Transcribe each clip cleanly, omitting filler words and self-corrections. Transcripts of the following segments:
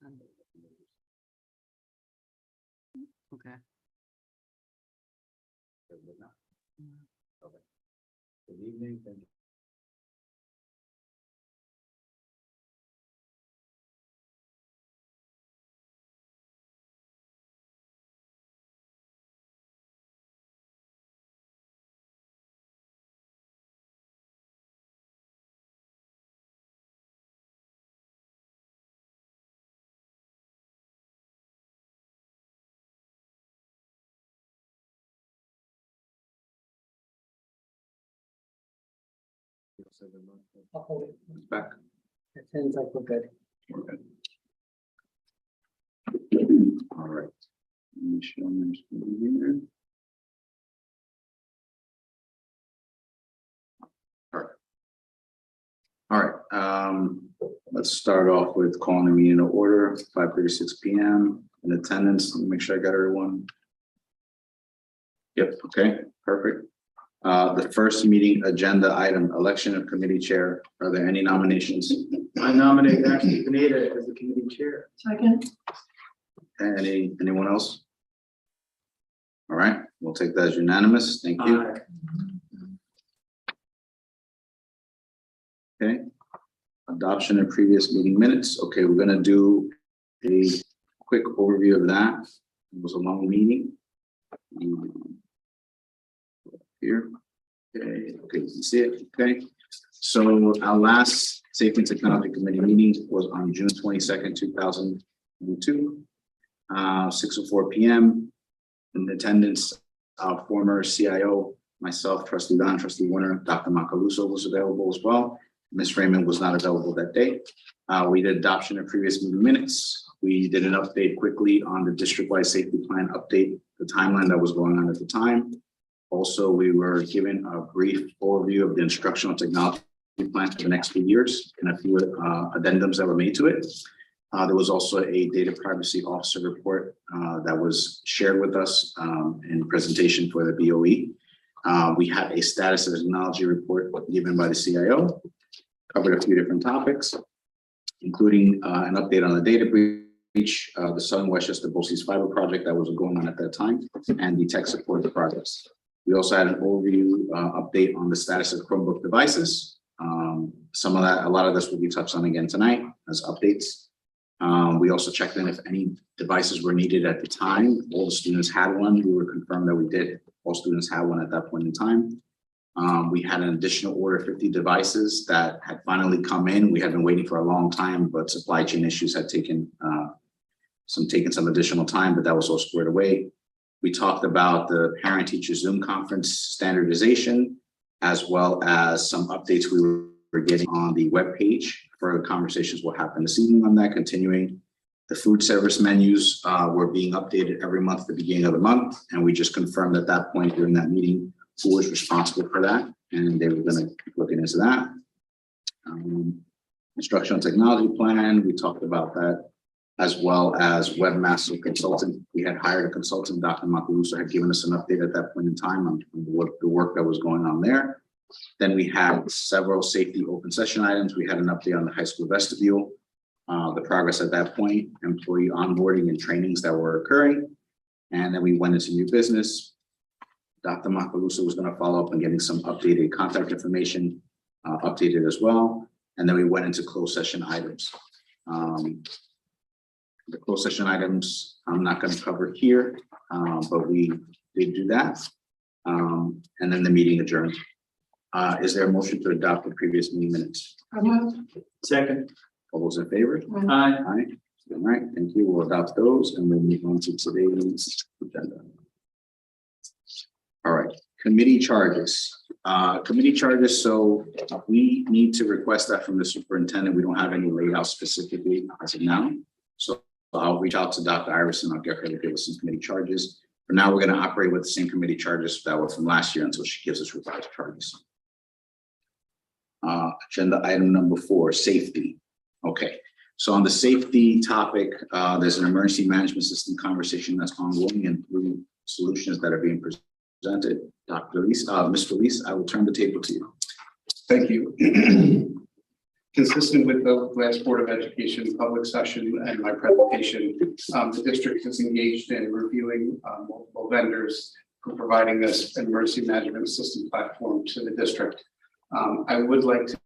Okay. Okay. Good evening. Thank you. I'll hold it. Back. It sounds like we're good. We're good. All right. Let me show my screen here. All right. Let's start off with calling the meeting to order, 5:36 p.m. in attendance. Let me make sure I got everyone. Yep, okay, perfect. The first meeting agenda item, election of committee chair. Are there any nominations? I nominate Ashley Pineda as the committee chair. Second. Anyone else? All right, we'll take that as unanimous. Thank you. Aye. Okay. Adoption of previous meeting minutes. Okay, we're gonna do a quick overview of that. It was a long meeting. Here. Okay, you can see it. Okay. So our last Safety and Technology Committee meeting was on June 22nd, 2022, 6:04 p.m. In attendance, our former CIO, myself, Trustee Don, Trustee Warner, Dr. Macaluso was available as well. Ms. Raymond was not available that day. We did adoption of previous meeting minutes. We did an update quickly on the district-wide safety plan update, the timeline that was going on at the time. Also, we were given a brief overview of the instructional technology plan for the next few years and a few addendums that were made to it. There was also a data privacy officer report that was shared with us in presentation for the BOE. We had a status of technology report given by the CIO, covered a few different topics, including an update on the data breach, the Southern Westchester BOCES fiber project that was going on at that time, and the tech support progress. We also had an overview update on the status of Chromebook devices. Some of that, a lot of this will be touched on again tonight as updates. We also checked in if any devices were needed at the time. All the students had one. We were confirmed that we did. All students had one at that point in time. We had an additional order of 50 devices that had finally come in. We had been waiting for a long time, but supply chain issues had taken some additional time, but that was all squared away. We talked about the parent-teacher Zoom conference standardization, as well as some updates we were getting on the webpage. Further conversations will happen this evening on that. Continuing, the food service menus were being updated every month at the beginning of the month, and we just confirmed at that point during that meeting who was responsible for that, and they were going to keep looking into that. Instructional technology plan, we talked about that, as well as webmaster consultant. We had hired a consultant, Dr. Macaluso had given us an update at that point in time on the work that was going on there. Then we had several safety open session items. We had an update on the high school vestibule, the progress at that point, employee onboarding and trainings that were occurring. And then we went into new business. Dr. Macaluso was going to follow up on getting some updated contact information updated as well. And then we went into closed session items. The closed session items I'm not going to cover here, but we did do that. And then the meeting adjourned. Is there a motion to adopt the previous meeting minutes? Second. All those in favor? Aye. Aye. All right, thank you. We'll adopt those and we'll move on to today's agenda. All right, committee charges. So we need to request that from the superintendent. We don't have any layout specifically as of now. So I'll reach out to Dr. Iverson. I'll get her to give us some committee charges. For now, we're going to operate with the same committee charges that were from last year until she gives us revised charges. Agenda item number 4, safety. Okay, so on the safety topic, there's an emergency management system conversation that's ongoing and through solutions that are being presented. Dr. Lee, Mr. Lee, I will turn the table to you. Thank you. consistent with the last Board of Education public session and my presentation, the district is engaged in reviewing multiple vendors for providing this emergency management system platform to the district. I would like to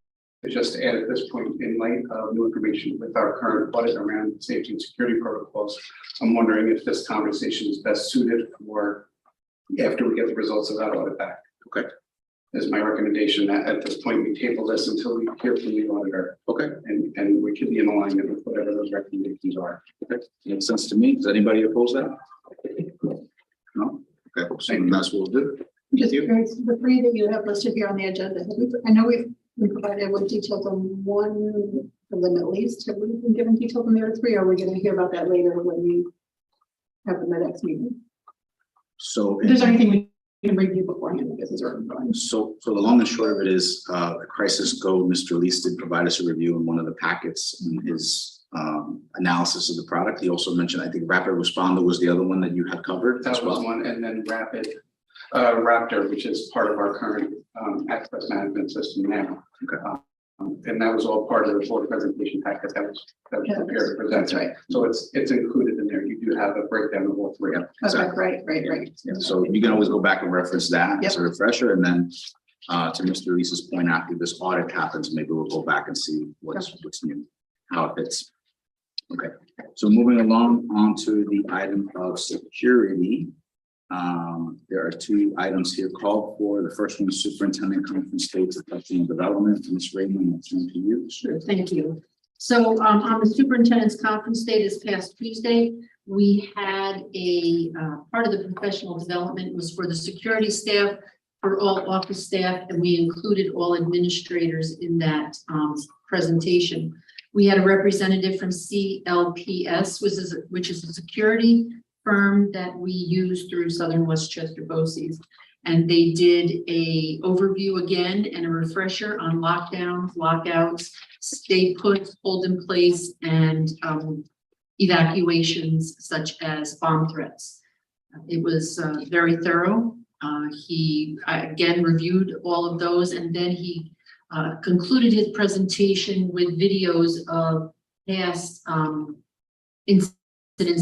just add at this point, in light of new information with our current audit around safety and security protocols, I'm wondering if this conversation is best suited for after we get the results of that audit back. Okay. Is my recommendation that at this point we table this until we hear from the auditor. Okay. And we can be in alignment with whatever those recommendations are. Okay. Makes sense to me. Does anybody oppose that? No? Okay, so that's what we'll do. Just curious, the three that you have listed here on the agenda, I know we've provided with details on one of them at least. Have we been given details on the other three? Or are we going to hear about that later when we have the next meeting? So. If there's anything we can review beforehand, because it's already going. So the long and short of it is, the crisis go, Mr. Least did provide us a review in one of the packets in his analysis of the product. He also mentioned, I think Rapid Responder was the other one that you had covered as That was well. one, and then Raptor, which is part of our current access management system now. Okay. And that was all part of the board presentation packet that was prepared to present. That's right. So it's included in there. You do have a breakdown of all three. Okay, right. Yeah, so you can always go back and reference that as a refresher, and then to Mr. Lee's point, after this audit happens, maybe we'll go back and see what's new, how it fits. Okay, so moving along onto the item of security. There are two items here called for. The first one is Superintendent Conference States Affecting Development. Ms. Raymond, I'll turn to you. Sure, thank you. So on the superintendent's conference day this past Tuesday, we had a part of the professional development was for the security staff, for all office staff, and we included all administrators in that presentation. We had a representative from CLPS, which is a security firm that we use through Southern Westchester BOCES. And they did a overview again and a refresher on lockdowns, lockouts, stay put, hold in place, and evacuations such as bomb threats. It was very thorough. He again reviewed all of those, and then he concluded his presentation with videos of past incidents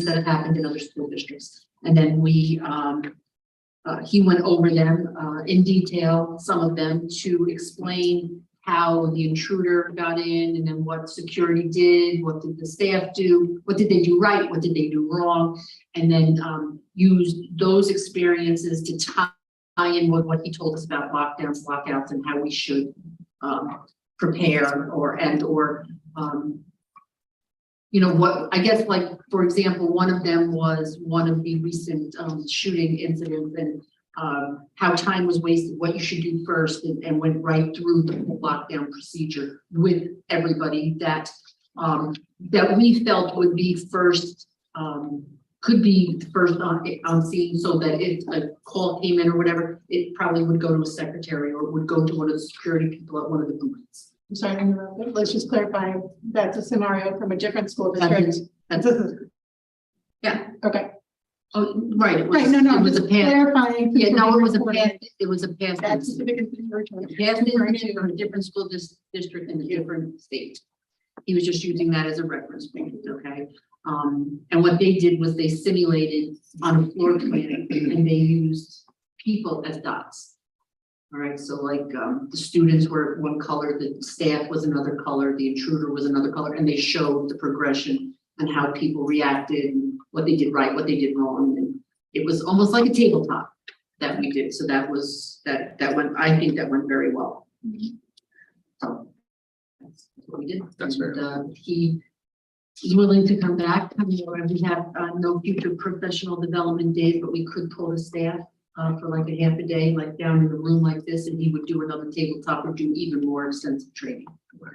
that have happened in other school districts. And then he went over them in detail, some of them, to explain how the intruder got in, and then what security did, what did the staff do, what did they do right, what did they do wrong, and then used those experiences to tie in with what he told us about lockdowns, lockouts, and how we should prepare or you know, what I guess, like, for example, one of them was one of the recent shooting incidents, and how time was wasted, what you should do first, and went right through the lockdown procedure with everybody that that we felt would be first, could be first on scene, so that if a call came in or whatever, it probably would go to a secretary or would go to one of the security people at one of the booths. I'm sorry to interrupt, but let's just clarify, that's a scenario from a different school district. Yeah. Okay. Oh, right. It was, Right, no, it was just a past. clarifying. Yeah, no, it was a past. It was a past. That's incident. specific information. Past incident from a different school district in a different state. He was just using that as a reference point, okay? And what they did was they simulated on a floor plan, and they used people as dots. All right, so like the students were one color, the staff was another color, the intruder was another color, and they showed the progression and how people reacted, and what they did right, what they did wrong, and it was almost like a tabletop that we did. So that was that went. I think that went very well. So that's what we did. That's very He's willing to come back. We have no future professional development days, but we could pull the staff for like a half a day, like down in a room like this, and he would do another tabletop or do even more extensive training. All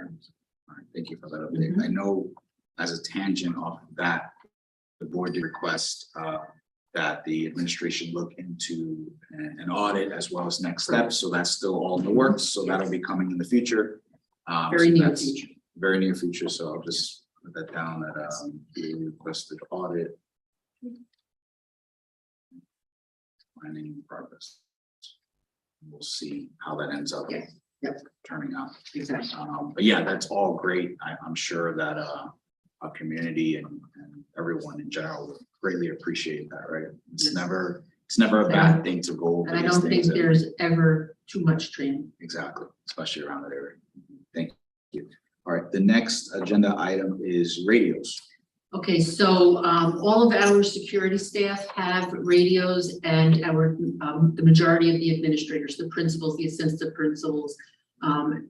right, thank you for that update. I know, as a tangent off of that, the board did request that the administration look into an audit as well as next steps. So that's still all in the works. So that'll be coming in the future. Very so near that's future. Very near future. So I'll just put that down that the requested audit. Planning progress. We'll see how that ends up. Yes. turning out. Exactly. But yeah, that's all great. I'm sure that our community and everyone in general would greatly appreciate that, right? Yes. It's never a bad thing to go over And I these don't think things and- there's ever too much training. Exactly, especially around that area. Thank you. All right, the next agenda item is radios. Okay, so all of our security staff have radios, and our the majority of the administrators, the principals, the assistant principals. I'm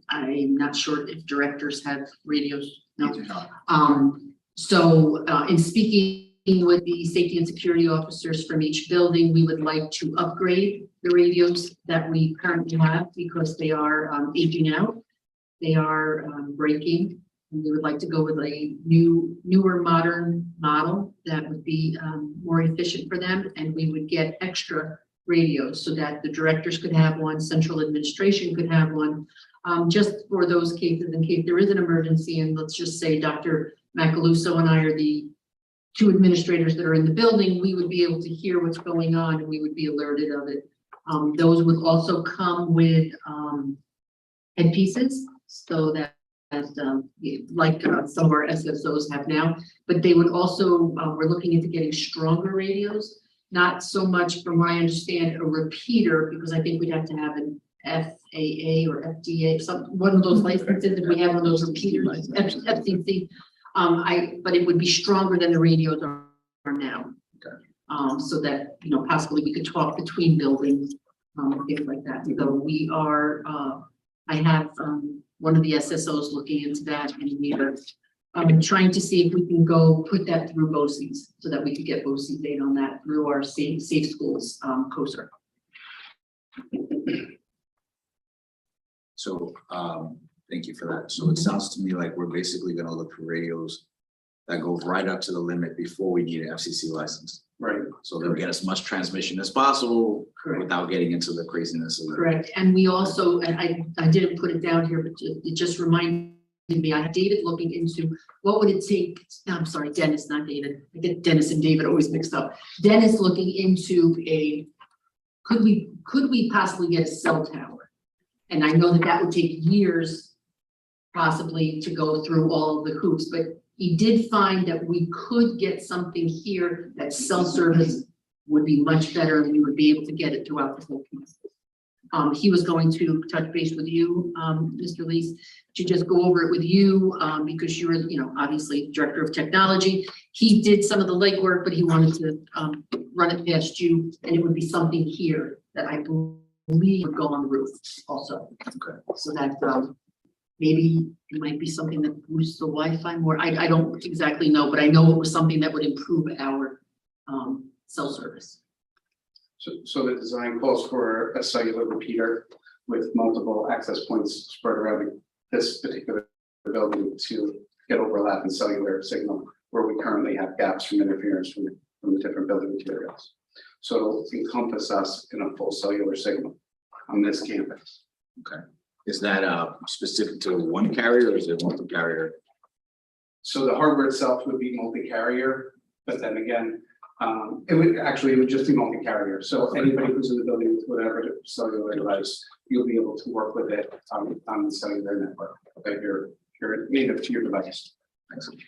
not sure if directors have radios. No. So in speaking with the safety and security officers from each building, we would like to upgrade the radios that we currently have because they are aging out. They are breaking. And we would like to go with a newer modern model that would be more efficient for them. And we would get extra radios so that the directors could have one, central administration could have one, just for those cases in case there is an emergency. And let's just say Dr. Macaluso and I are the two administrators that are in the building, we would be able to hear what's going on and we would be alerted of it. Those would also come with headpieces so that like some of our SSOs have now, but they would also, we're looking into getting stronger radios, not so much from what I understand, a repeater, because I think we'd have to have an FAA or FDA, one of those licenses, if we have one of those repeaters, FCC. But it would be stronger than the radios are now. Okay. So that, possibly we could talk between buildings, things like that. So we are, I have, one of the SSOs looking into that, and we are trying to see if we can go put that through BOCES so that we could get BOCES data on that through our safe schools COSER. So thank you for that. So it sounds to me like we're basically gonna look for radios that go right up to the limit before we need an FCC license. Right. So they'll get as much transmission as possible Correct. without getting into the craziness of it. Correct. And we also, and I didn't put it down here, but it just reminded me, I had David looking into what would it take, I'm sorry, Dennis, not David. I get Dennis and David always mixed up. Dennis looking into could we possibly get a cell tower? And I know that would take years possibly to go through all of the hoops, but he did find that we could get something here that cell service would be much better and we would be able to get it throughout the whole campus. He was going to touch base with you, Mr. Lees, to just go over it with you because you're, obviously director of technology. He did some of the legwork, but he wanted to run it past you, and it would be something here that I believe would go on the roof also. Okay. So that maybe it might be something that boosts the Wi-Fi more. I don't exactly know, but I know it was something that would improve our cell service. So the design calls for a cellular repeater with multiple access points spread around this particular building to get overlap in cellular signal where we currently have gaps from interference from the different building materials. So it'll encompass us in a full cellular signal on this campus. Okay. Is that specific to one carrier or is it multi-carrier? So the hardware itself would be multi-carrier, but then again, it would just be multi-carrier. So anybody who's in the building with whatever cellular device, you'll be able to work with it on the cellular network that you're native to your device. Excellent.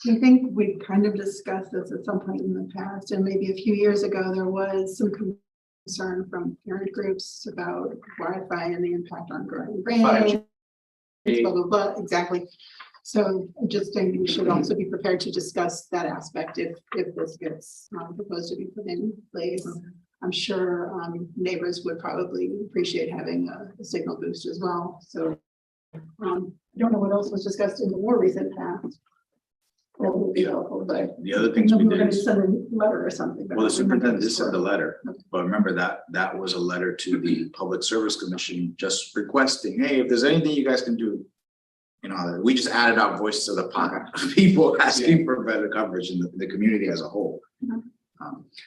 I think we kind of discussed this at some point in the past, and maybe a few years ago, there was some concern from parent groups about Wi-Fi and the impact on growing brain. 5G. Blah, blah, blah, exactly. So just think we should also be prepared to discuss that aspect if this gets proposed to be put in place. I'm sure neighbors would probably appreciate having a signal boost as well. So I don't know what else was discussed in the more recent past. That would be helpful, but The other things we we're did going to is, send a letter or something. but well, the I don't remember superintendent did this send the word. letter, but remember that was a letter to the Public Service Commission just requesting, hey, if there's anything you guys can do. We just added our voice to the pot of people asking for better coverage in the community as a whole. Mhm.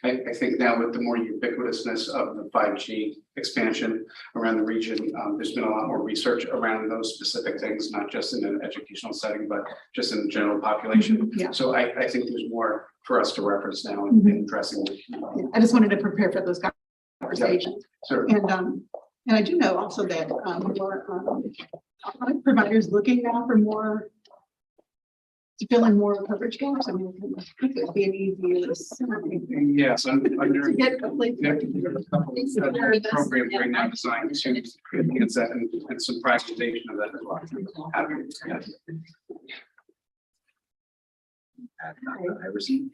I think now with the more ubiquitousness of the 5G expansion around the region, there's been a lot more research around those specific things, not just in an educational setting, but just in the general population. Yeah. So I think there's more for us to reference now in addressing it. Yeah, I just wanted to prepare for those conversations. Sure. And And I do know also that more providers looking now for more to fill in more coverage gaps. I mean, I think it'd be an easy Yes, under. to get a place. There are a couple of federal programs right now designed to enhance that and some privatization of that as well. Happy, yes. Iverson?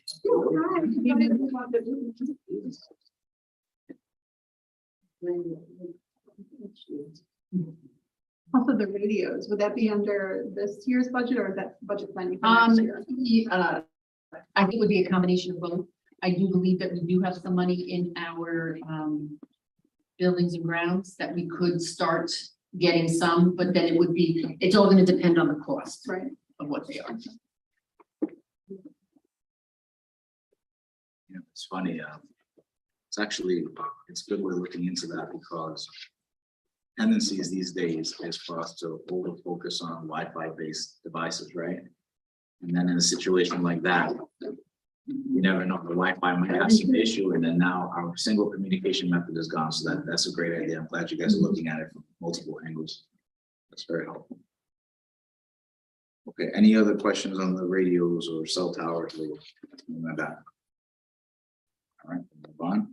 Also the radios, would that be under this year's budget or is that budget planning? for next year? I think it would be a combination of both. I do believe that we do have some money in our buildings and grounds that we could start getting some, but then it would be, it's all gonna depend on the cost Right. of what they are. Yeah, it's funny, it's actually, it's good we're looking into that because tendencies these days is for us to over focus on Wi-Fi based devices, right? And then in a situation like that, you never know, the Wi-Fi might have some issue, and then now our single communication method is gone, so that's a great idea. I'm glad you guys are looking at it from multiple angles. That's very helpful. Okay, any other questions on the radios or cell towers or anything like that? All right, move on.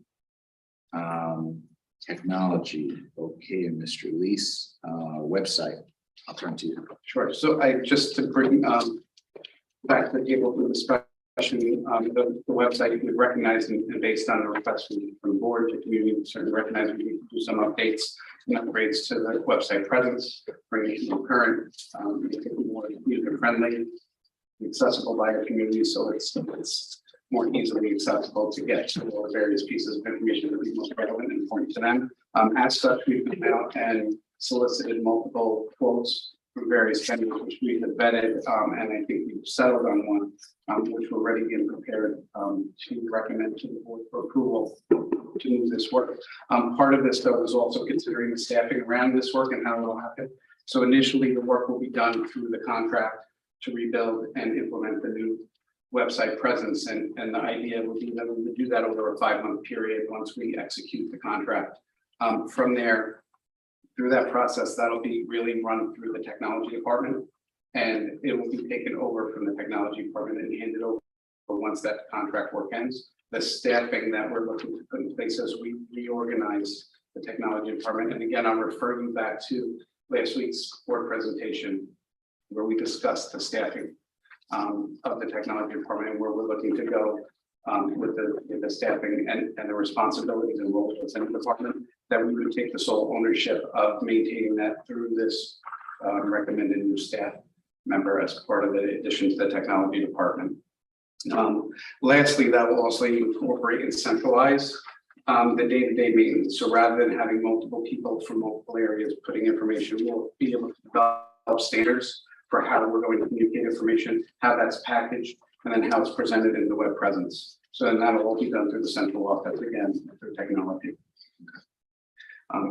Technology, okay, Mr. Lease, website, I'll turn to you. Sure. So I just to bring back the table for the discussion, the website we recognize and based on the request from the board, the community certainly recognize we need to do some updates and upgrades to the website presence, bring it to current, make it more user friendly, accessible by the community, so it's more easily accessible to get to all the various pieces of information that would be most relevant and important to them. As such, we've been out and solicited multiple quotes from various vendors, which we have vetted, and I think we've settled on one, which we're ready and prepared to recommend to the board for approval to move this work. Part of this, though, is also considering the staffing around this work and how it will happen. So initially, the work will be done through the contract to rebuild and implement the new website presence, and the idea would be that we would do that over a 5-month period once we execute the contract. From there, through that process, that'll be really run through the technology department, and it will be taken over from the technology department and handed over once that contract work ends. The staffing that we're looking to put in place as we reorganize the technology department, and again, I'll refer you back to last week's board presentation where we discussed the staffing of the technology department and where we're looking to go with the staffing and the responsibilities and roles within the department, that we would take the sole ownership of maintaining that through this recommended new staff member as part of the addition to the technology department. Lastly, that will also incorporate and centralize the day-to-day maintenance. So rather than having multiple people from multiple areas putting information, we'll be able to develop standards for how we're going to communicate information, how that's packaged, and then how it's presented in the web presence. So then that'll all be done through the central office, again, through technology.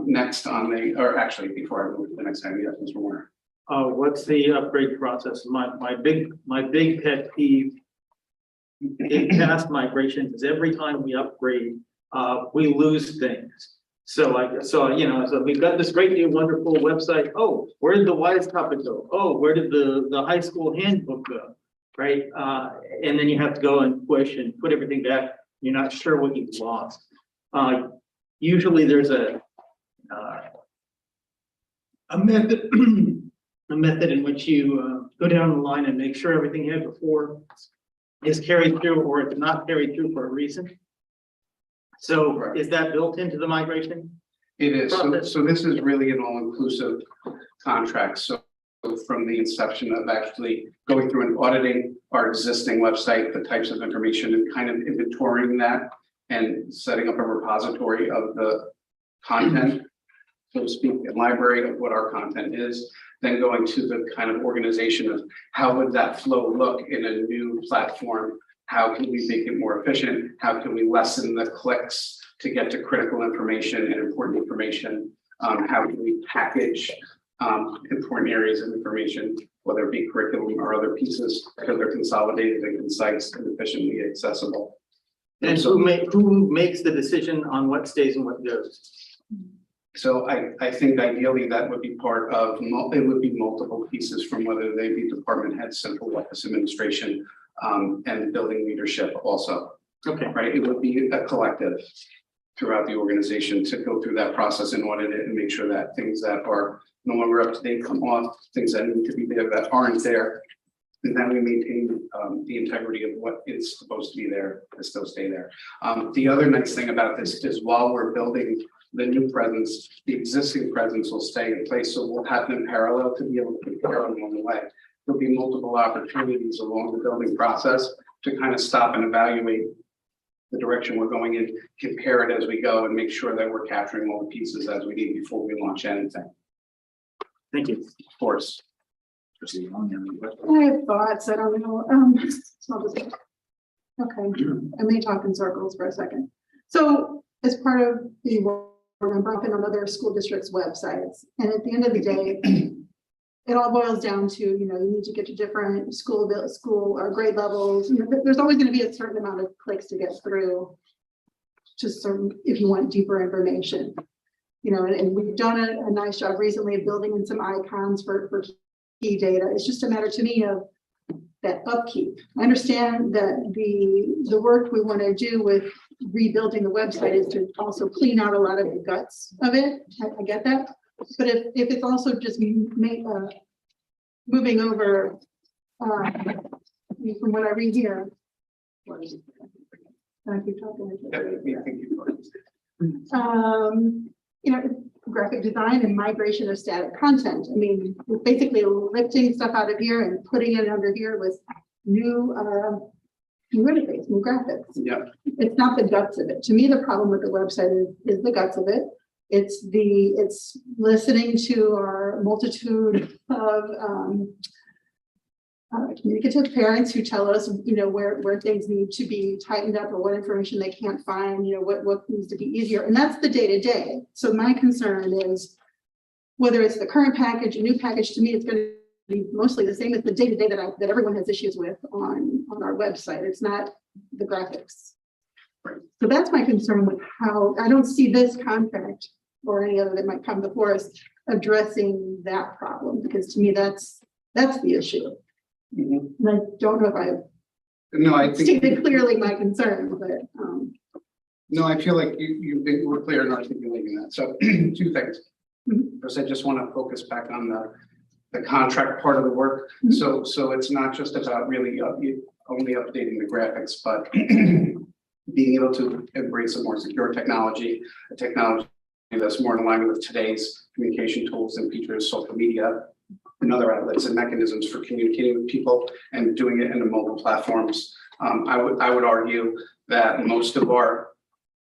Next on the, or actually, before I move to the next item, yes, Mr. Warner. What's the upgrade process? My big pet peeve in past migrations is every time we upgrade, we lose things. So so we've got this great new wonderful website. Oh, where did the WISE topic go? Oh, where did the high school handbook go? Right? And then you have to go and push and put everything back. You're not sure what you've lost. Usually there's a method a method in which you go down the line and make sure everything you had before is carried through, or it's not carried through for a reason. So Right. Is that built into the migration? It is. Process. So this is really an all-inclusive contract. So from the inception of actually going through and auditing our existing website, the types of information and kind of inventorying that and setting up a repository of the content, so to speak, a library of what our content is, then going to the kind of organization of how would that flow look in a new platform? How can we make it more efficient? How can we lessen the clicks to get to critical information and important information? How can we package important areas of information, whether it be curriculum or other pieces, because they're consolidated and concise and efficiently accessible. And who makes the decision on what stays and what goes? So I think ideally that would be part of, it would be multiple pieces from whether they be department head, central office administration, and building leadership also, Okay, right? It would be a collective throughout the organization to go through that process and audit it and make sure that things that are no longer up to date come off, things that need to be there that aren't there. And then we maintain the integrity of what is supposed to be there to still stay there. The other nice thing about this is while we're building the new presence, the existing presence will stay in place. So we'll have them parallel to be able to compare them along the way. There'll be multiple opportunities along the building process to kind of stop and evaluate the direction we're going in, compare it as we go and make sure that we're capturing all the pieces as we need before we launch anything. thank you. Of course. Trustee Long, you have any questions? I have thoughts, I don't know, so I'll just- okay, I may talk in circles for a second. So as part of the work, I'm broken on other school districts' websites, and at the end of the day, it all boils down to, you know, you need to get to different school or grade levels. You know, there's always going to be a certain amount of clicks to get through, just certain, if you want deeper information. You know, and we've done a nice job recently of building in some icons for key data. It's just a matter to me of that upkeep. I understand that the work we want to do with rebuilding the website is to also clean out a lot of the guts of it. I get that. But if it's also just moving over, from what I read here. What is it? Can I keep talking? You know, graphic design and migration of static content. I mean, we're basically lifting stuff out of here and putting it under here with new interface, new graphics. Yeah. It's not the guts of it. To me, the problem with the website is the guts of it. It's listening to our multitude of communicative parents who tell us, you know, where things need to be tightened up or what information they can't find, you know, what needs to be easier. And that's the day-to-day. So my concern is whether it's the current package, a new package, to me, it's going to be mostly the same as the day-to-day that everyone has issues with on our website. It's not the graphics. So that's my concern with how I don't see this contract or any other that might come before us addressing that problem, because to me, that's the issue. Mhm. And I don't know if I No, I think. stated clearly my concern, but No, I feel like you were clear in articulating that. So two things. Mhm. First, I just want to focus back on the contract part of the work. Mhm. So it's not just about really only updating the graphics, but being able to embrace a more secure technology, a technology that's more in line with today's communication tools and features, social media, and other outlets and mechanisms for communicating with people and doing it in the mobile platforms. I would argue that most of our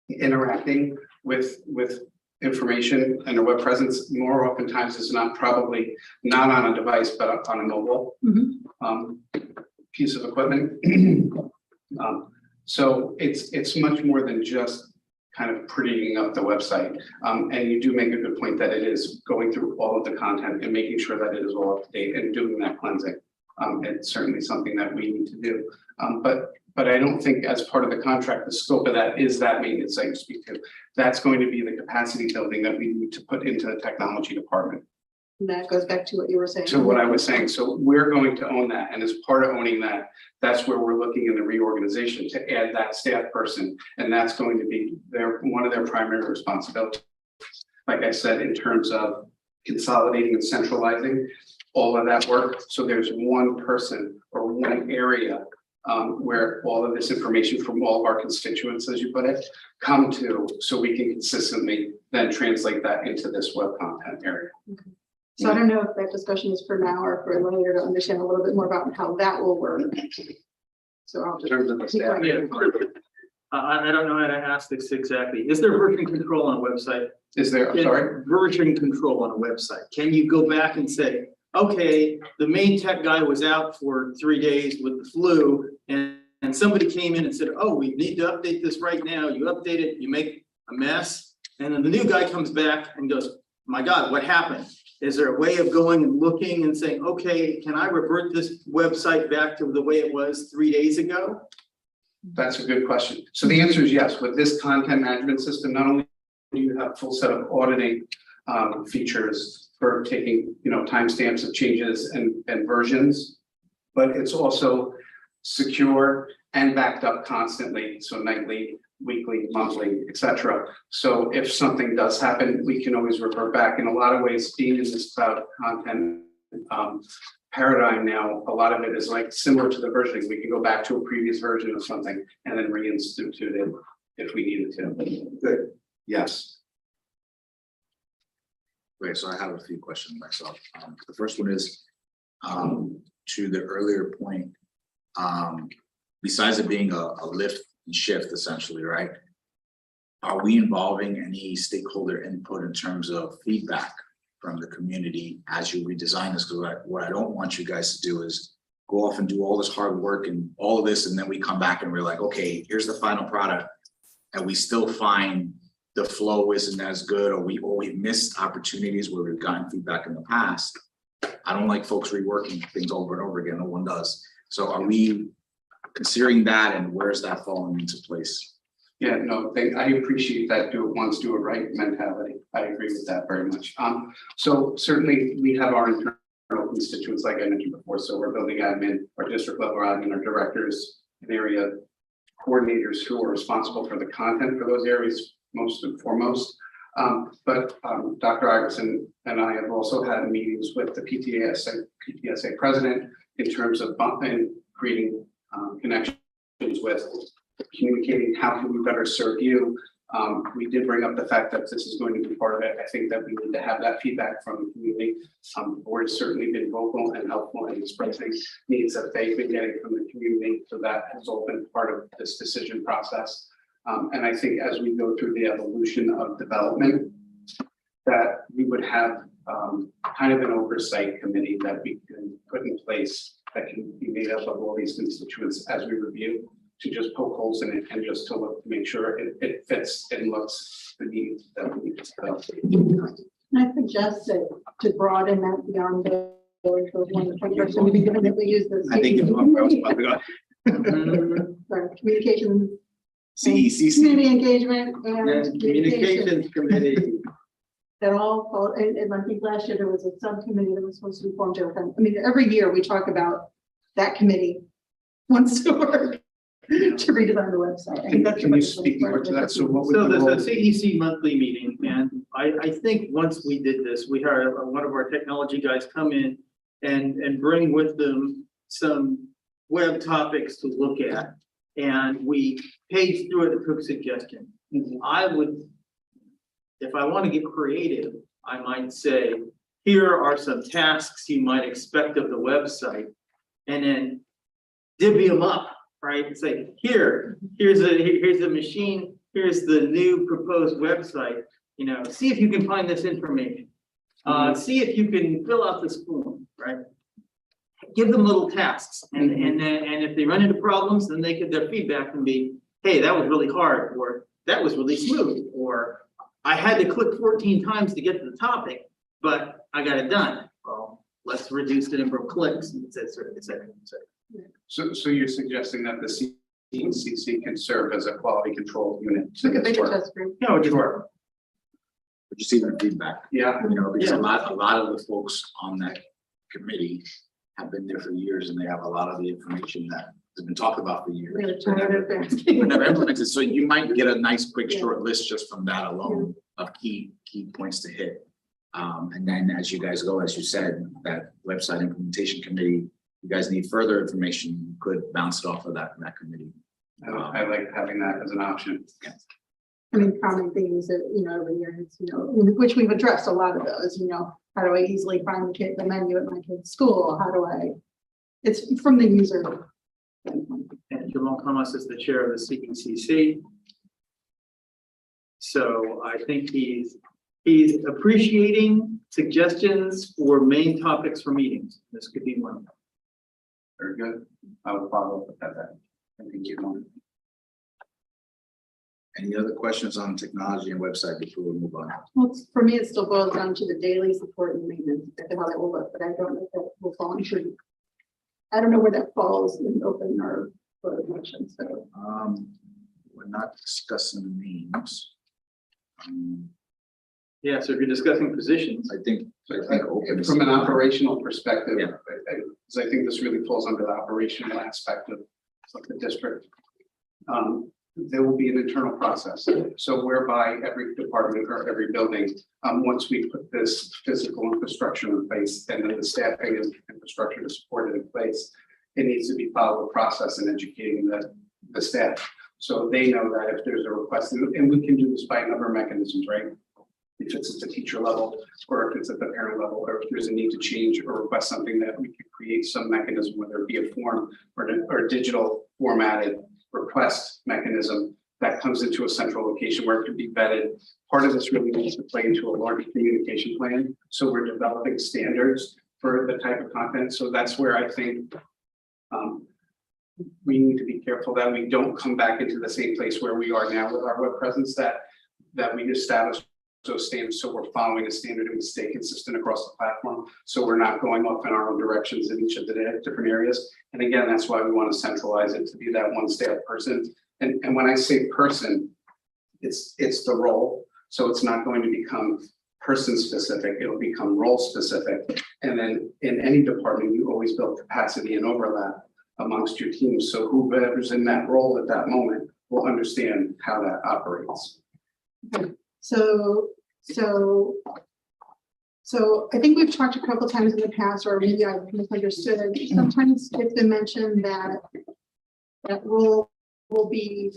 interacting with information and a web presence more oftentimes is probably not on a device, but on a mobile piece of equipment. So it's much more than just kind of prettying up the website. And you do make a good point that it is going through all of the content and making sure that it is all up to date and doing that cleansing. It's certainly something that we need to do. But I don't think as part of the contract, the scope of that is that maintenance I speak to. That's going to be the capacity building that we need to put into the technology department. that goes back to what you were saying. To what I was saying. So we're going to own that. And as part of owning that, that's where we're looking in the reorganization to add that staff person. And that's going to be one of their primary responsibilities. Like I said, in terms of consolidating and centralizing all of that work. So there's one person or one area where all of this information from all of our constituents, as you put it, come to, so we can consistently then translate that into this web content area. Okay. So I don't know if that discussion is for now or for later to understand a little bit more about how that will work. So I'll In just. terms of the staff. Yeah. I don't know how to ask this exactly. Is there version control on a website? Is there, I'm sorry? Version control on a website. Can you go back and say, okay, the main tech guy was out for 3 days with the flu and somebody came in and said, oh, we need to update this right now. You update it, you make a mess. And then the new guy comes back and goes, my God, what happened? Is there a way of going and looking and saying, okay, can I revert this website back to the way it was 3 days ago? That's a good question. So the answer is yes. With this content management system, not only do you a full set of auditing features for taking, timestamps of changes and versions. But it's also secure and backed up constantly, so nightly, weekly, monthly, etc. So if something does happen, we can always revert back. In a lot of ways, being in this cloud content paradigm now, a lot of it is like similar to the versioning. We can go back to a previous version of something and then reinstitute it if we needed to. Good. Yes. Okay, so I have a few questions myself. The first one is, to the earlier point, besides it being a lift and shift essentially, right? Are we involving any stakeholder input in terms of feedback from the community as you redesign this? Because what I don't want you guys to do is go off and do all this hard work and all of this, and then we come back and we're like, okay, here's the final product, and we still find the flow isn't as good, or we've missed opportunities where we've gotten feedback in the past. I don't like folks reworking things over and over again. No one does. So are we considering that, and where's that falling into place? Yeah, no, I appreciate that do it once, do it right mentality. I agree with that very much. So certainly we have our internal constituents, like I mentioned before. So we're building admin, our district level admin, our directors, and area coordinators who are responsible for the content for those areas, most and foremost. But Dr. Iverson and I have also had meetings with the PTSA president in terms of creating connections with communicating how can we better serve you. We did bring up the fact that this is going to be part of it. I think that we need to have that feedback from the community. The board has certainly been vocal and helpful in expressing needs that they've been getting from the community. So that has all been part of this decision process. And I think as we go through the evolution of development, that we would have kind of an oversight committee that we can put in place that can be made up of all these constituents as we review, to just poke holes in it and just to look to make sure it fits and looks the needs that we need to develop. And I suggest that to broaden that beyond the one person to be given that we use this. I think it's where I was about to go. For communication. CECC. Community engagement and And communication. communications committee, That all fall, and I think last year there was a subcommittee that was supposed to be formed. I mean, every year we talk about that committee wants to work to redesign the website. I think that's Can you speak more to that? So what would so the there's role? a CEC monthly meeting, and I think once we did this, we had one of our technology guys come in and bring with them some web topics to look at. And we paged through it and took suggestions. I would, if I want to get creative, I might say, here are some tasks you might expect of the website, and then divvy them up, right? And say, here's a machine, here's the new proposed website, see if you can find this information. See if you can fill out this form, right? Give them little tasks, and if they run into problems, then their feedback can be, hey, that was really hard, or that was really smooth, or I had to click 14 times to get to the topic, but I got it done. Well, let's reduce the number of clicks, et cetera, et cetera, et cetera. So you're suggesting that the CECC can serve as a quality control unit? to Look at this bigger work? test group. No, it just work. But just even feedback, Yeah, because a lot of the folks on that committee have been there for years, and they have a lot of the information that has been talked about for years. Really but tired of never it. implemented. So you might get a nice quick Yeah. short list just from that alone of key points to hit. And then as you guys go, as you said, that website implementation committee, you guys need further information, you could bounce it off of that committee. I like having that as an option. I mean, common things that, every year, it's, which we've addressed a lot of those, how do I easily find the menu at my kid's school? It's from the user. standpoint. And Jamal Thomas is the chair of the CECC. So I think he's appreciating suggestions for main topics for meetings. This could be one. Very good. I will follow up with that. Thank you. Any other questions on technology and website before we move on? Well, for me, it still boils down to the daily support and maintenance, that's how that will look, but I don't know if that will fall into. I don't know where that falls in open or motion, so. We're not discussing names. Yeah, so if you're discussing positions, I think open. From an operational perspective, Yeah. because I think this really falls under the operational aspect of the district. There will be an internal process, so whereby every department or every building, once we put this physical infrastructure in place and then the staffing and infrastructure to support it in place, it needs to be followed a process in educating the staff. So they know that if there's a request, and we can do this by a number of mechanisms, right? If it's at the teacher level, or if it's at the parent level, or if there's a need to change or request something, that we could create some mechanism, whether it be a form or a digital formatted request mechanism that comes into a central location where it can be vetted. Part of this really needs to play into a larger communication plan. So we're developing standards for the type of content. So that's where I think we need to be careful that we don't come back into the same place where we are now with our web presence, that we establish those standards. So we're following a standard and we stay consistent across the platform. So we're not going off in our own directions in each of the different areas. And again, that's why we want to centralize it to be that one staff person. And when I say person, it's the role. So it's not going to become person specific, it'll become role specific. And then in any department, you always build capacity and overlap amongst your teams. So whoever's in that role at that moment will understand how that operates. So I think we've talked a couple times in the past, or maybe I've misunderstood. Sometimes it's been mentioned that that role will be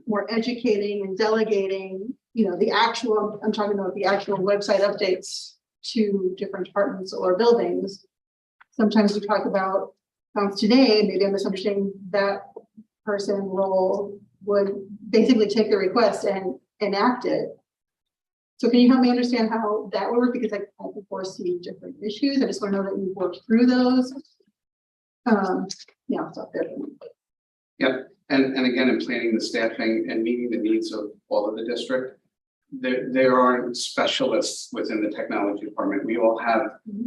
more educating and delegating, you know, the actual, I'm talking about the actual website updates to different departments or buildings. Sometimes we talk about today, maybe I'm misunderstanding, that person role would basically take the request and enact it. So can you help me understand how that would work? Because I can foresee different issues. I just want to know that you've worked through those. Yeah, I'll stop there. Yep, and again, in planning the staffing and meeting the needs of all of the district, there aren't specialists within the technology department. We all have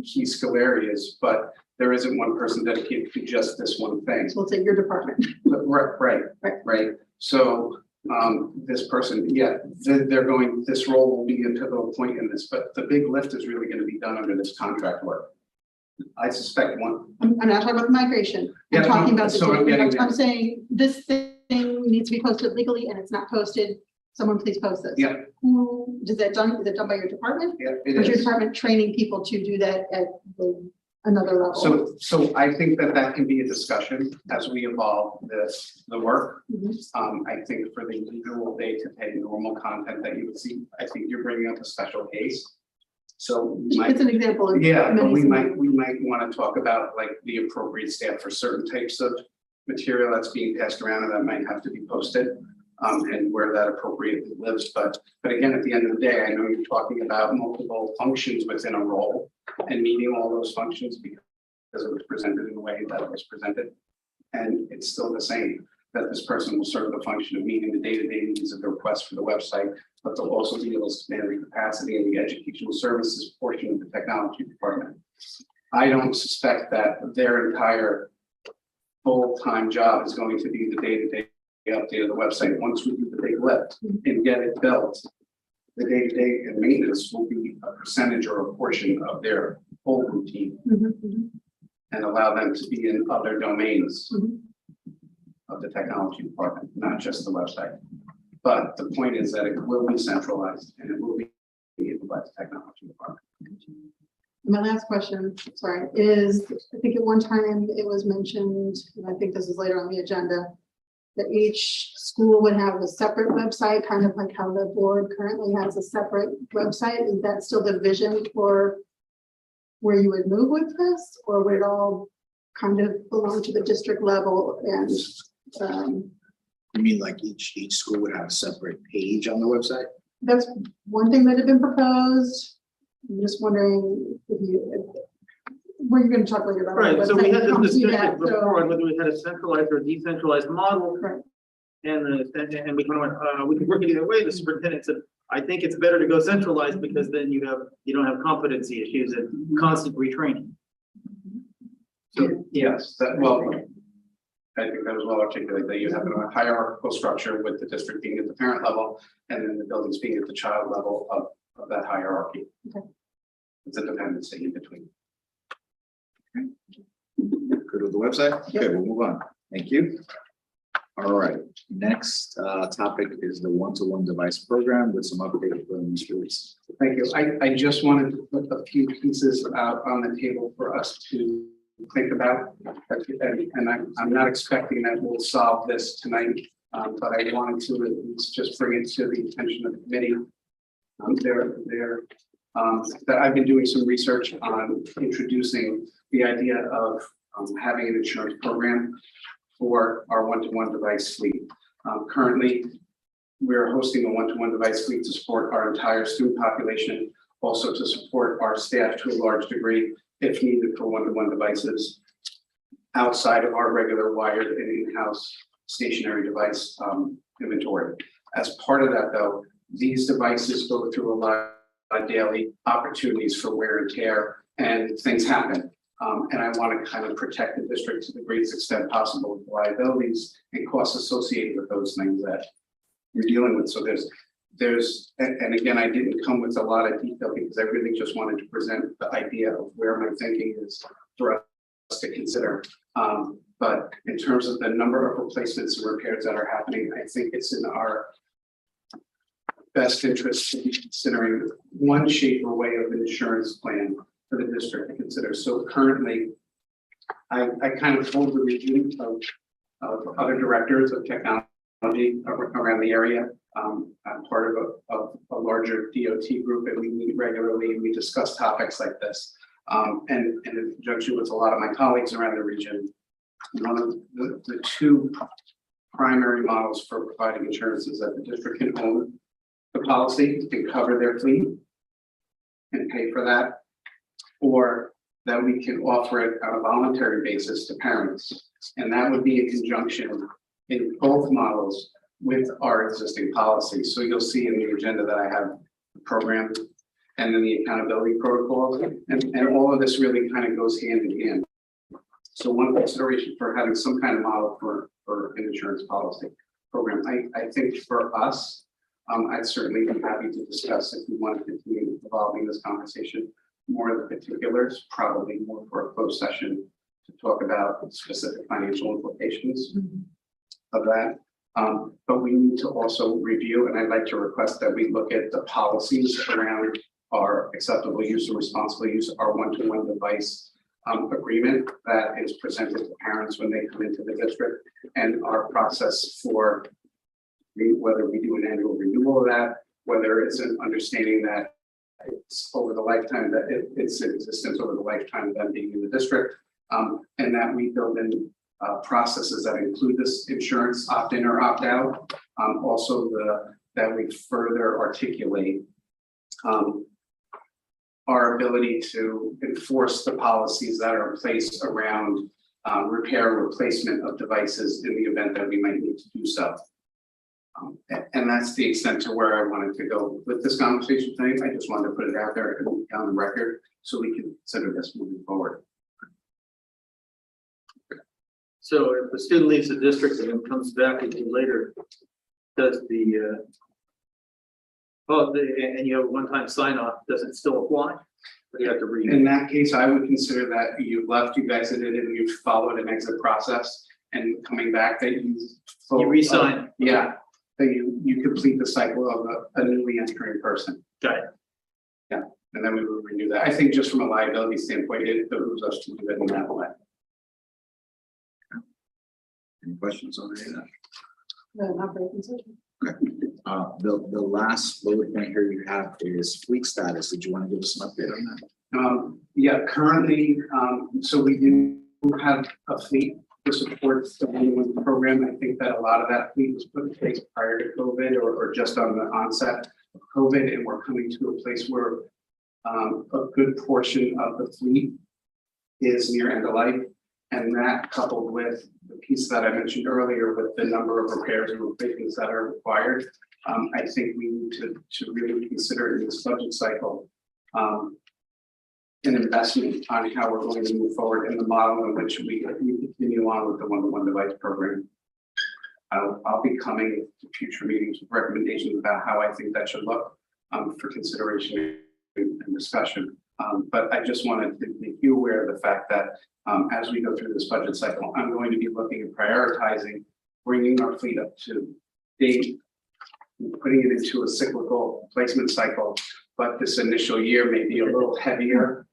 key skill areas, but there isn't one person dedicated to just this one thing. So let's say your department. Right. So this person, yeah, this role will be a pivotal point in this, but the big lift is really going to be done under this contract work. I suspect one. I'm not talking about the migration. I'm Yeah, talking about the so I'm getting there. I'm saying this thing needs to be posted legally and it's not posted. Someone please post this. Yeah. Who does that done? Is it done by your department? Yeah, Or it is your is. department training people to do that at another level? So I think that can be a discussion as we evolve the work. Mhm. I think for the usual day-to-day normal content that you would see, I think you're bringing up a special case. So we might, It's an example. Of yeah, but many we scenarios. might want to talk about like the appropriate staff for certain types of material that's being passed around and that might have to be posted. And where that appropriately lives. But again, at the end of the day, I know you're talking about multiple functions within a role and meeting all those functions because it was presented in the way that it was presented. And it's still the same, that this person will serve the function of meeting the day-to-day needs of the request for the website, but they'll also be able to expand the capacity in the educational services portion of the technology department. I don't suspect that their entire full-time job is going to be the day-to-day update of the website. Once we do the big lift and get it built, the day-to-day and maintenance will be a percentage or a portion of their whole routine and allow them to be in other domains of the technology department, not just the website. But the point is that it will be centralized and it will be enabled by the technology department. My last question, sorry, is I think at one time it was mentioned, and I think this is later on the agenda, that each school would have a separate website, kind of like how the board currently has a separate website. Is that still the vision for where you would move with this, or would it all kind of belong to the district level? And You mean like each school would have a separate page on the website? that's one thing that had been proposed. I'm just wondering if we're going to talk later about. right, the so we website had and this come to discussion that, so- before, on whether we had a centralized or decentralized model. Right. And we kind of went, we could work it either way. The superintendent said, I think it's better to go centralized because then you don't have competency issues and constant retraining. So yes, I think that was well articulated, that you have a hierarchical structure with the district being at the parent level and then the buildings being at the child level of that hierarchy. Okay. It's a dependency in between. Good with the website? Okay, we'll move on. Thank you. All right, next topic is the one-to-one device program with some updates from Mr. Reese. Thank you. I just wanted to put a few pieces out on the table for us to think about. And I'm not expecting that we'll solve this tonight, but I wanted to at least just bring it to the attention of the committee. That I've been doing some research on introducing the idea of having an insurance program for our one-to-one device fleet. Currently, we're hosting a one-to-one device fleet to support our entire student population, also to support our staff to a large degree, if needed for one-to-one devices outside of our regular wired and in-house stationary device inventory. As part of that, though, these devices go through a lot of daily opportunities for wear and tear, and things happen. And I want to kind of protect the district to the greatest extent possible with liabilities and costs associated with those things that you're dealing with. So and again, I didn't come with a lot of detail because I really just wanted to present the idea of where my thinking is for us to consider. But in terms of the number of replacements and repairs that are happening, I think it's in our best interest to be considering one shape or way of an insurance plan for the district to consider. So currently, I kind of hold the review of other directors of technology around the area. I'm part of a larger DOT group, and we meet regularly and we discuss topics like this. And in conjunction with a lot of my colleagues around the region, one of the two primary models for providing insurance is that the district can own the policy and cover their fleet and pay for that, or that we can offer it on a voluntary basis to parents. And that would be in conjunction in both models with our existing policies. So you'll see in the agenda that I have the program and then the accountability protocols, and all of this really kind of goes hand in hand. So one consideration for having some kind of model for an insurance policy program, I think for us, I'd certainly be happy to discuss if we want to continue evolving this conversation. More of the particulars, probably more for a closed session to talk about specific financial implications of that. But we need to also review, and I'd like to request that we look at the policies around our acceptable use and responsible use, our one-to-one device agreement that is presented to parents when they come into the district, and our process for whether we do an annual renewal of that, whether it's an understanding that it's over the lifetime, that it's in existence over the lifetime of them being in the district, and that we build in processes that include this insurance opt-in or opt-out. Also, that we further articulate our ability to enforce the policies that are in place around repair and replacement of devices in the event that we might need to do so. And that's the extent to where I wanted to go with this conversation tonight. I just wanted to put it out there and on the record so we can consider this moving forward. So if the student leaves the district and then comes back a year later, does the and you have a one-time sign off, does it still apply? Or do you have to read? In that case, I would consider that you've left, you've exited, and you've followed an exit process, and coming back that you re-sign. Yeah, that you complete the cycle of a newly entering person. Got it. Yeah, and then we would renew that. I think just from a liability standpoint, it behooves us to do it in that way. Any questions on any of that? The operating system. The last bullet point here you have is fleet status. Did you want to give us an update on that? Yeah, currently, so we do have a fleet to support the one-to-one program. I think that a lot of that fleet was put in place prior to COVID or just on the onset of COVID, and we're coming to a place where a good portion of the fleet is near end of life. And that, coupled with the piece that I mentioned earlier with the number of repairs and replacements that are required, I think we need to really consider in this budget cycle an investment on how we're going to move forward in the model in which we continue on with the one-to-one device program. I'll be coming to future meetings with recommendations about how I think that should look. for consideration and discussion. But I just wanted to make you aware of the fact that as we go through this budget cycle, I'm going to be looking at prioritizing bringing our fleet up to date, putting it into a cyclical placement cycle. But this initial year may be a little heavier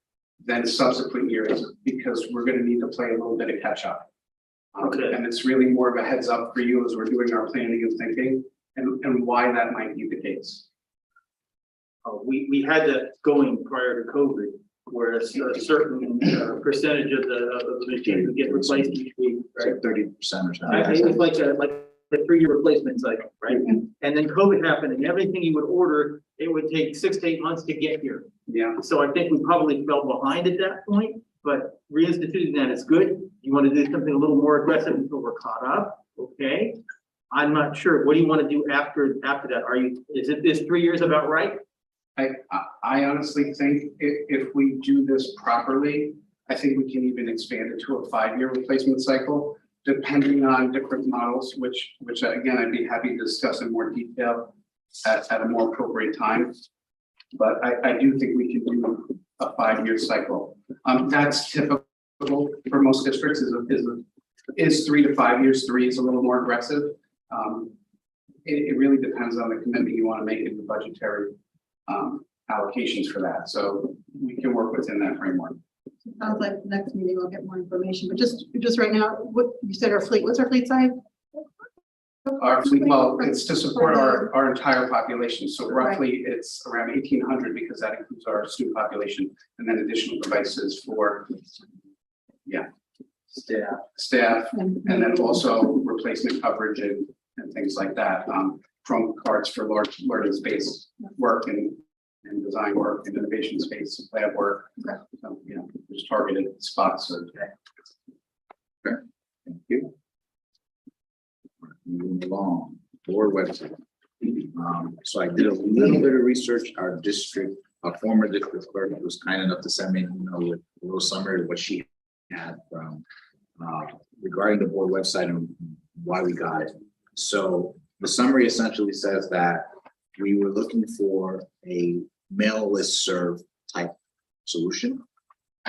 than subsequent years because we're going to need to play a little bit of catch up. Okay. And it's really more of a heads up for you as we're doing our planning and thinking and why that might be the case. We had that going prior to COVID, where a certain percentage of the machines would get replaced each week, right? 30% or something. It's like a 3-year replacement cycle, right? And then COVID happened and everything you would order, it would take 6 to 8 months to get here. Yeah. So I think we probably fell behind at that point, but reinstituting that is good. You want to do something a little more aggressive until we're caught up, okay? I'm not sure. What do you want to do after that? Is 3 years about right? I honestly think if we do this properly, I think we can even expand it to a 5-year replacement cycle, depending on different models, which again, I'd be happy to discuss in more detail at a more appropriate time. But I do think we can do a 5-year cycle. That's typical for most districts is 3 to 5 years. 3 is a little more aggressive. It really depends on the commitment you want to make in the budgetary allocations for that. So we can work within that framework. Sounds like next meeting we'll get more information, but just right now, what you said our fleet, what's our fleet size? Our fleet, well, it's to support our entire population. So roughly it's around 1,800 because that includes our student population and then additional devices for, staff, and then also replacement coverage and things like that. Chrome cards for large learning space work and design work and innovation space lab work. Okay. So, there's targeted spots. So, Thank you. Moving along, board website. So I did a little bit of research. Our district, our former district clerk was kind enough to send me an email with a little summary of what she had from regarding the board website and why we got it. So the summary essentially says that we were looking for a mail list serve type solution.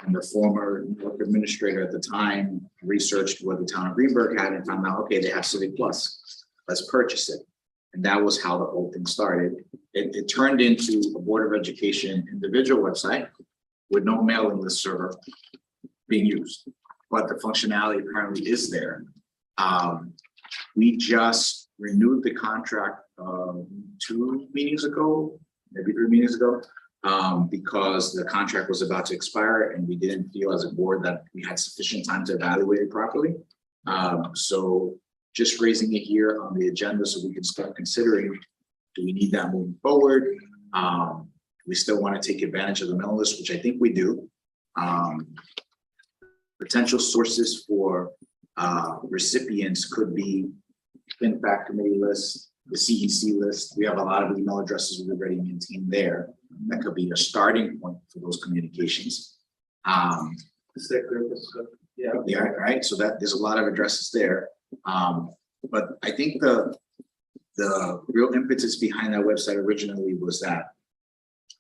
And the former network administrator at the time researched what the town of Greenburgh had and found out, okay, they have Civic Plus, let's purchase it. And that was how the whole thing started. It turned into a Board of Education individual website with no mailing list server being used, but the functionality apparently is there. We just renewed the contract 2 meetings ago, maybe 3 meetings ago, because the contract was about to expire and we didn't feel as a board that we had sufficient time to evaluate it properly. So just raising it here on the agenda so we can start considering, do we need that moving forward? We still want to take advantage of the mail list, which I think we do. Potential sources for recipients could be FinFact committee list, the CEC list. We have a lot of email addresses we've already maintained there. That could be a starting point for those communications. Yeah. Yeah, right. So that there's a lot of addresses there. But I think the real impetus behind that website originally was that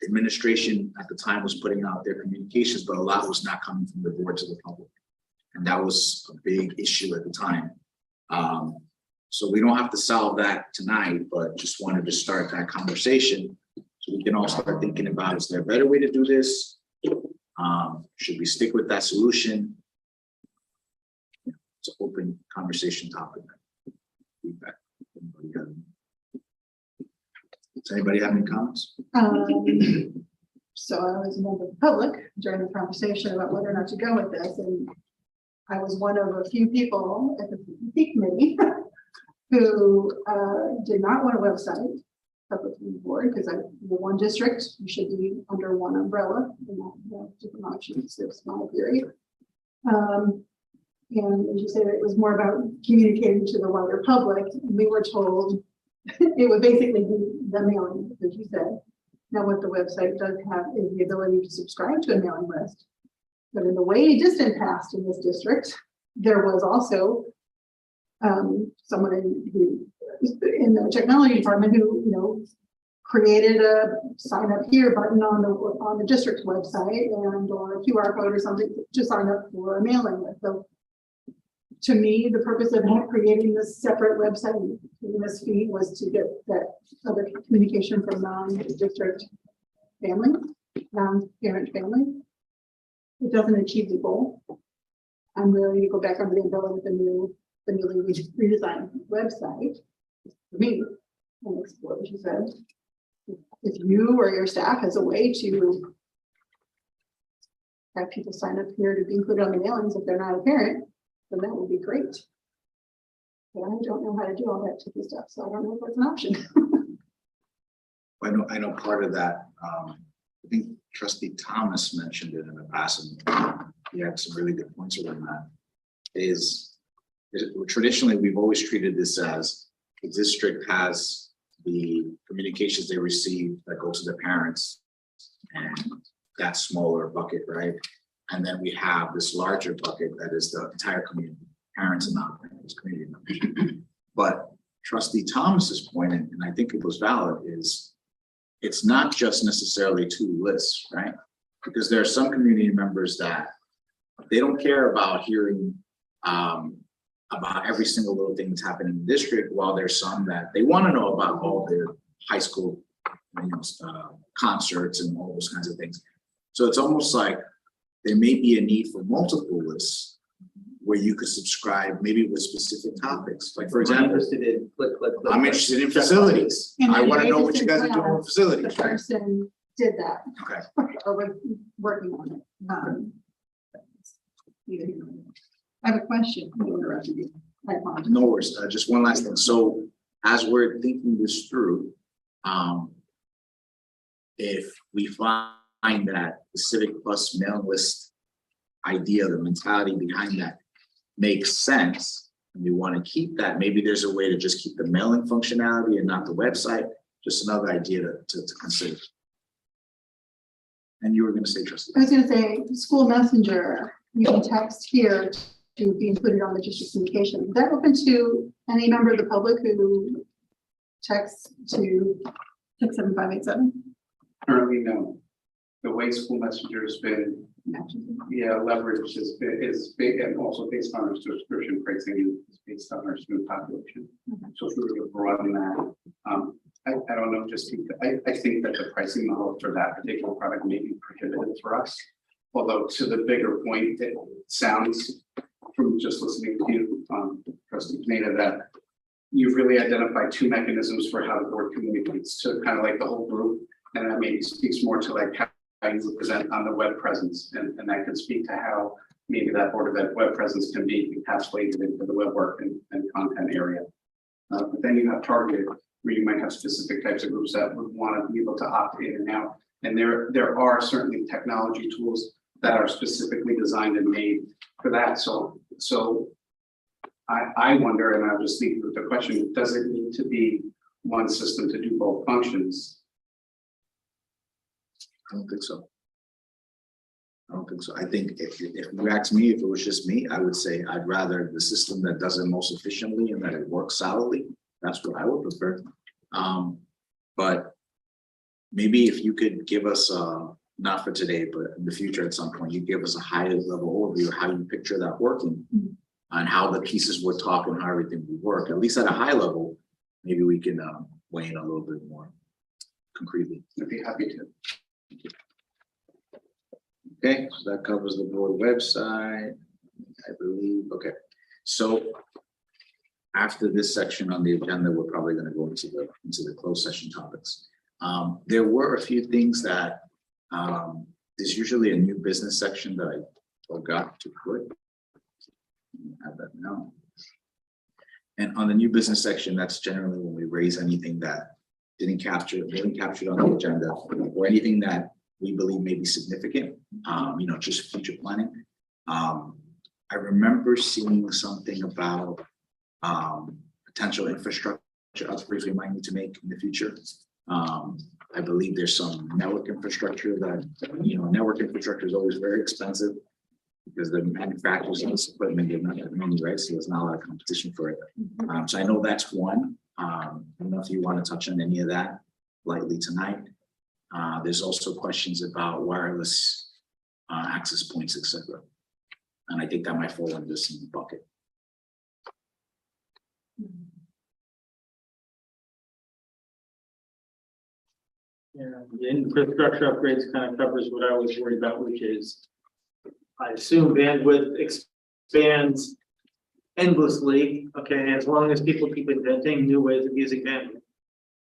administration at the time was putting out their communications, but a lot was not coming from the board to the public. And that was a big issue at the time. So we don't have to solve that tonight, but just wanted to start that conversation so we can all start thinking about, is there a better way to do this? Should we stick with that solution? It's an open conversation topic. Feedback. Does anybody have any comments? So I was a member of the public during the conversation about whether or not to go with this, and I was one of a few people at the PPP committee who did not want a website public board, because the one district, you should be under one umbrella and not have different options. It's my theory. And as you said, it was more about communicating to the wider public. And we were told it would basically be the mailing, as you said. Now, what the website does have is the ability to subscribe to a mailing list. But in the way distant past in this district, there was also someone in the technology department who, created a sign up here button on the district's website and or a QR code or something to sign up for a mailing list. So to me, the purpose of creating this separate website and this fee was to get that other communication from non-district family, non-parent family. It doesn't achieve the goal. I'm willing to go back under the umbrella with the newly redesigned website for me and explore what you said. If you or your staff has a way to have people sign up here to be included on the mailings if they're not a parent, then that would be great. But I don't know how to do all that tricky stuff, so I don't know if it's an option. I know part of that, I think Trustee Thomas mentioned it in the past, and he had some really good points around that. Traditionally, we've always treated this as the district has the communications they receive that go to the parents and that smaller bucket, right? And then we have this larger bucket that is the entire community, parents and non-parents, community members. But Trustee Thomas's point, and I think it was valid, is it's not just necessarily two lists, right? Because there are some community members that they don't care about hearing about every single little thing that's happening in the district, while there's some that they want to know about all the high school concerts and all those kinds of things. So it's almost like there may be a need for multiple lists where you could subscribe maybe with specific topics. Like for example, interested in click. I'm interested in facilities. And I then want to you know what you just guys are doing with The facilities, right? person did that. Okay. Or was working on it. Either here or there. I have a question. I interrupted you. I apologize. No worries. Just one last thing. So as we're thinking this through, if we find that the Civic Plus mail list idea, the mentality behind that makes sense, and we want to keep that, maybe there's a way to just keep the mailing functionality and not the website. Just another idea to consider. And you were going to say, Trustee? I was gonna say, school messenger, you can text here to be included on the district communication. Is that open to any member of the public who texts to 67587? Currently, no. The way school messenger has been, leverage is big, and also based on our subscription pricing is based on our student population. So if we were to broaden that, I don't know, I think that the pricing model for that particular product may be prohibitive for us. Although to the bigger point, it sounds from just listening to you, Trustee Pineda, that you've really identified two mechanisms for how the board communicates to kind of like the whole group. And that maybe speaks more to like how you present on the web presence. And that could speak to how maybe that Board of Ed web presence can be encapsulated into the web work and content area. But then you have targeted, where you might have specific types of groups that would want to be able to opt in and out. And there are certainly technology tools that are specifically designed and made for that. So I wonder, and I'll just leave you with the question, does it need to be one system to do both functions? I don't think so. I think if you ask me, if it was just me, I would say I'd rather the system that does it most efficiently and that it works solidly. That's what I would prefer. But maybe if you could give us, not for today, but in the future at some point, you give us a high level overview of how you picture that working and how the pieces would talk and how everything would work, at least at a high level, maybe we can weigh in a little bit more concretely. I'd be happy to. Okay, so that covers the board website, I believe. Okay, so after this section on the agenda, we're probably going to go into the closed session topics. There were a few things that there's usually a new business section that I forgot to put. I have that now. And on the new business section, that's generally when we raise anything that didn't captured on the agenda, or anything that we believe may be significant, just future planning. I remember seeing something about potential infrastructure upgrades we might need to make in the future. I believe there's some network infrastructure that, network infrastructure is always very expensive because the manufacturers of this equipment get not that many, right? So there's not a lot of competition for it. So I know that's one. I don't know if you want to touch on any of that. lightly tonight. There's also questions about wireless access points, etc. And I think that might fall in this bucket. Yeah, the infrastructure upgrades kind of covers what I was worried about, which is, I assume bandwidth expands endlessly, okay, as long as people keep inventing new ways of using bandwidth.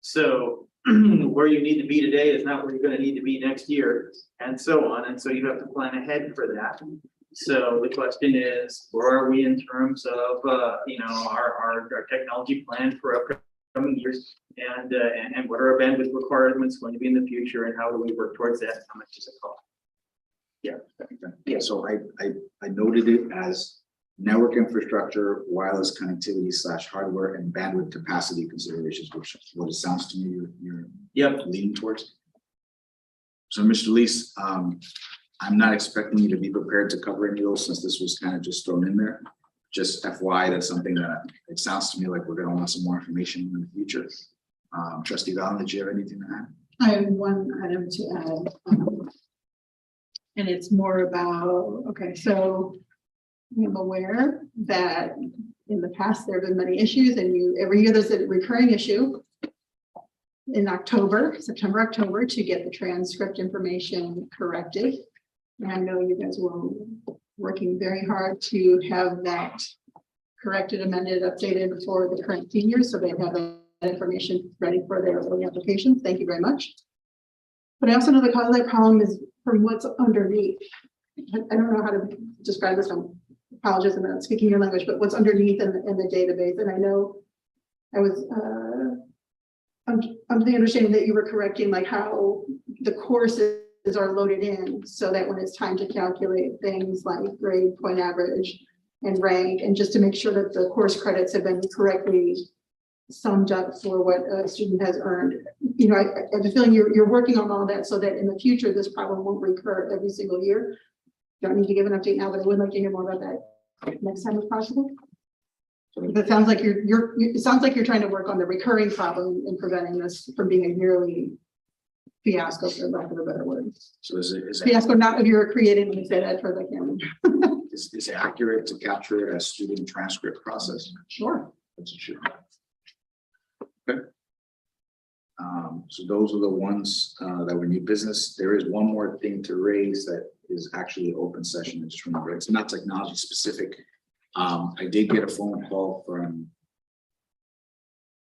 So where you need to be today is not where you're gonna need to be next year, and so on, and so you have to plan ahead for that. So the question is, where are we in terms of, you know, our technology plan for upcoming years? And what are our bandwidth requirements going to be in the future, and how do we work towards that? How much does it cost? Yeah, so I noted it as network infrastructure, wireless connectivity / hardware and bandwidth capacity considerations, which what it sounds to me you're leaning towards. So Mr. Lees, I'm not expecting you to be prepared to cover any of those since this was kind of just thrown in there. Just FYI, that's something that it sounds to me like we're gonna want some more information in the future. Trustee Valen, did you have anything to add? I have one item to add. And it's more about, okay, so I'm aware that in the past, there have been many issues, and every year there's a recurring issue in September, October, to get the transcript information corrected. And I know you guys were working very hard to have that corrected, amended, updated for the current seniors, so they have that information ready for their early applications. Thank you very much. But I also know the cause of that problem is from what's underneath. I don't know how to describe this. I apologize, I'm not speaking your language, but what's underneath in the database. And I know I was under the understanding that you were correcting like how the courses are loaded in, so that when it's time to calculate things like grade, point average, and rank, and just to make sure that the course credits have been correctly summed up for what a student has earned. You know, I have a feeling you're working on all that so that in the future, this problem won't recur every single year. Don't need to give an update now, but I would like to hear more about that next time if possible. It sounds like it sounds like you're trying to work on the recurring problem and preventing this from being a yearly fiasco, for lack of a better word. So is it Fiasco, not of your creating, let me say that for the camera. is it accurate to capture it as student transcript process? Sure. That's a sure. Okay. So those are the ones that were new business. There is one more thing to raise that is actually open session. I just remember it's not technology specific. I did get a phone call from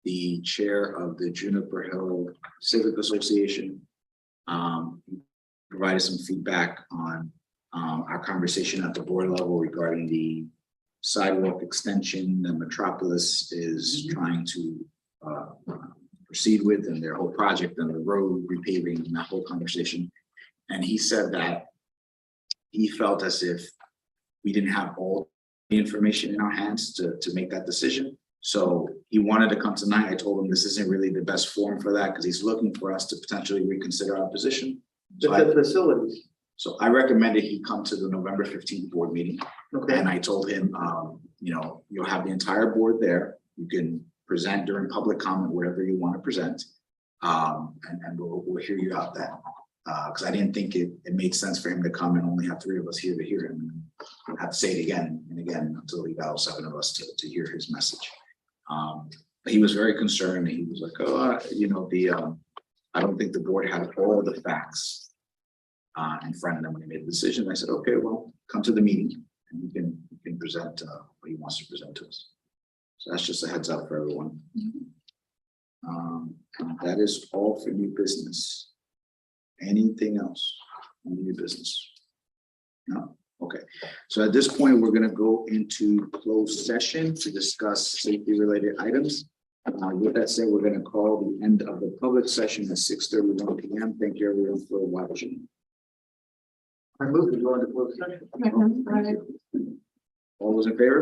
the chair of the Juniper Hill Civic Association. Provided some feedback on our conversation at the board level regarding the sidewalk extension that Metropolis is trying to proceed with, and their whole project and the road repaving and that whole conversation. And he said that he felt as if we didn't have all the information in our hands to make that decision. So he wanted to come tonight. I told him this isn't really the best forum for that because he's looking for us to potentially reconsider our position. The facilities. So I recommended he come to the November 15th board meeting. Okay. And I told him, you know, you'll have the entire board there. You can present during public comment, whatever you want to present. And we'll hear you out then. Because I didn't think it made sense for him to come and only have 3 of us here to hear him. And have to say it again and again until he got all 7 of us to hear his message. But he was very concerned. He was like, oh, you know, I don't think the board had all the facts in front of them when he made the decision. I said, okay, well, come to the meeting and you can present what he wants to present to us. So that's just a heads up for everyone. That is all for new business. Anything else on new business? No? Okay. So at this point, we're going to go into closed session to discuss safety related items. With that said, we're going to call the end of the public session at 6:31 p.m. Thank you everyone for watching. I move to go into closed session. Right. All those in favor?